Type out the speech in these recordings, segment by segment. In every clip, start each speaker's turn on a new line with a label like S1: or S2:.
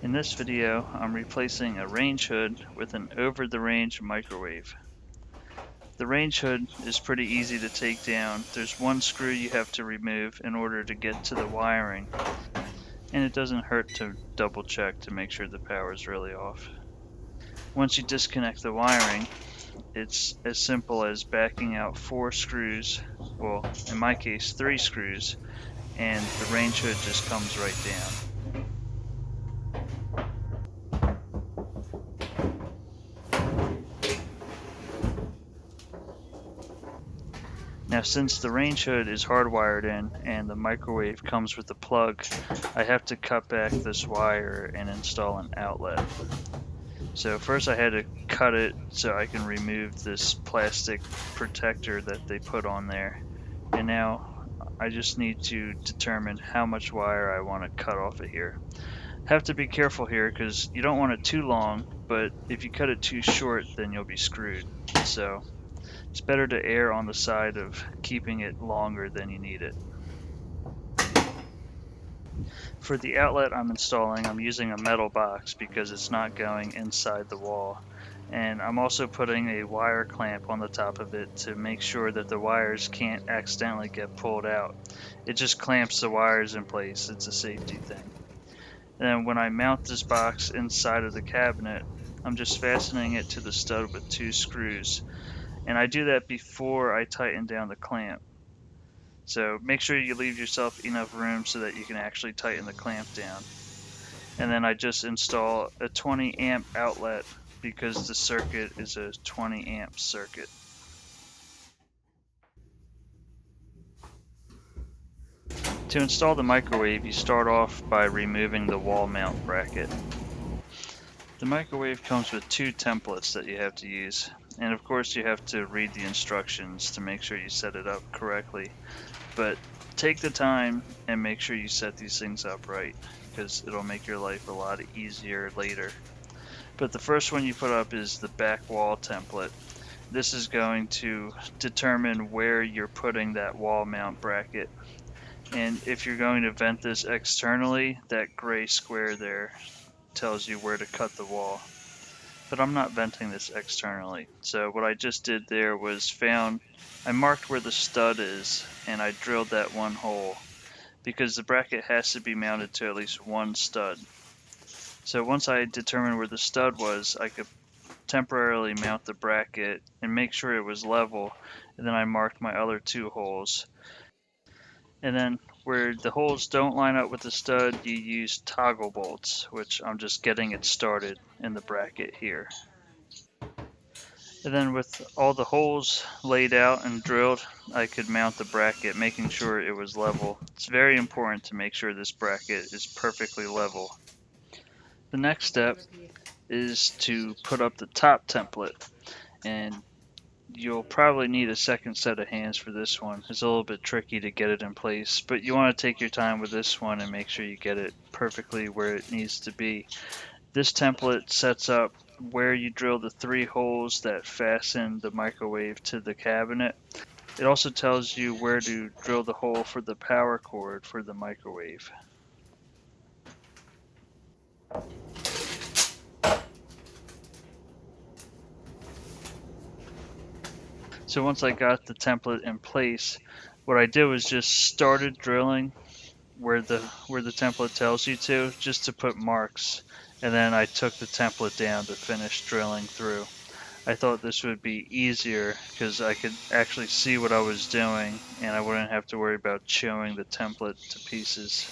S1: In this video, I'm replacing a range hood with an over-the-range microwave. The range hood is pretty easy to take down. There's one screw you have to remove in order to get to the wiring, and it doesn't hurt to double check to make sure the power is really off. Once you disconnect the wiring, it's as simple as backing out 4 screws, well, in my case 3 screws, and the range hood just comes right down. Now, since the range hood is hardwired in and the microwave comes with a plug, I have to cut back this wire and install an outlet. So first I had to cut it so I can remove this plastic protector that they put on there. And now I just need to determine how much wire I want to cut off of here. Have to be careful here because you don't want it too long, but if you cut it too short, then you'll be screwed. So it's better to err on the side of keeping it longer than you need it. For the outlet I'm installing, I'm using a metal box because it's not going inside the wall. And I'm also putting a wire clamp on the top of it to make sure that the wires can't accidentally get pulled out. It just clamps the wires in place. It's a safety thing. And when I mount this box inside of the cabinet, I'm just fastening it to the stud with 2 screws. And I do that before I tighten down the clamp. So make sure you leave yourself enough room so that you can actually tighten the clamp down. And then I just install a 20 amp outlet because the circuit is a 20 amp circuit. To install the microwave, you start off by removing the wall mount bracket. The microwave comes with 2 templates that you have to use, and of course you have to read the instructions to make sure you set it up correctly. But take the time and make sure you set these things up right, because it'll make your life a lot easier later. But the first one you put up is the back wall template. This is going to determine where you're putting that wall mount bracket. And if you're going to vent this externally, that gray square there tells you where to cut the wall. But I'm not venting this externally. So what I just did there was I marked where the stud is and I drilled that one hole because the bracket has to be mounted to at least one stud. So once I determined where the stud was, I could temporarily mount the bracket and make sure it was level, and then I marked my other 2 holes. And then where the holes don't line up with the stud, you use toggle bolts, which I'm just getting it started in the bracket here. And then with all the holes laid out and drilled, I could mount the bracket, making sure it was level. It's very important to make sure this bracket is perfectly level. The next step is to put up the top template, and you'll probably need a second set of hands for this one. It's a little bit tricky to get it in place, but you want to take your time with this one and make sure you get it perfectly where it needs to be. This template sets up where you drill the 3 holes that fasten the microwave to the cabinet. It also tells you where to drill the hole for the power cord for the microwave. So once I got the template in place, what I did was just started drilling where the template tells you to, just to put marks, and then I took the template down to finish drilling through. I thought this would be easier because I could actually see what I was doing and I wouldn't have to worry about showing the template to pieces.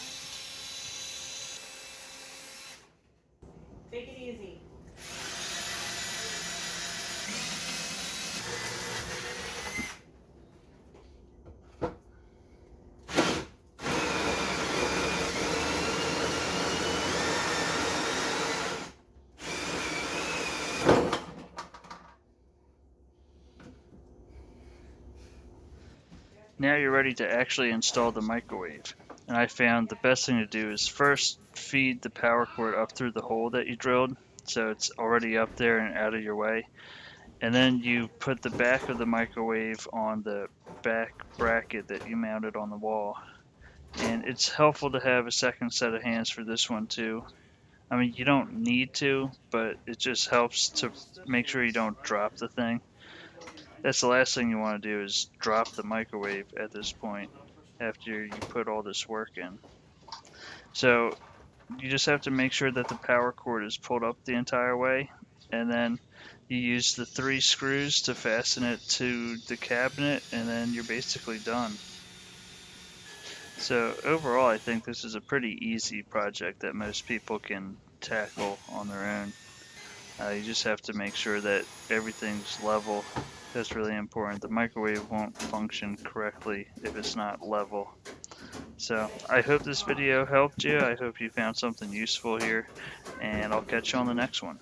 S2: Take it easy.
S1: Now you're ready to actually install the microwave. And I found the best thing to do is first feed the power cord up through the hole that you drilled, so it's already up there and out of your way. And then you put the back of the microwave on the back bracket that you mounted on the wall. And it's helpful to have a second set of hands for this one too. I mean, you don't need to, but it just helps to make sure you don't drop the thing. That's the last thing you want to do is drop the microwave at this point after you put all this work in. So you just have to make sure that the power cord is pulled up the entire way, and then you use the 3 screws to fasten it to the cabinet, and then you're basically done. So overall, I think this is a pretty easy project that most people can tackle on their own. You just have to make sure that everything's level. That's really important. The microwave won't function correctly if it's not level. So I hope this video helped you. I hope you found something useful here, and I'll catch you on the next one.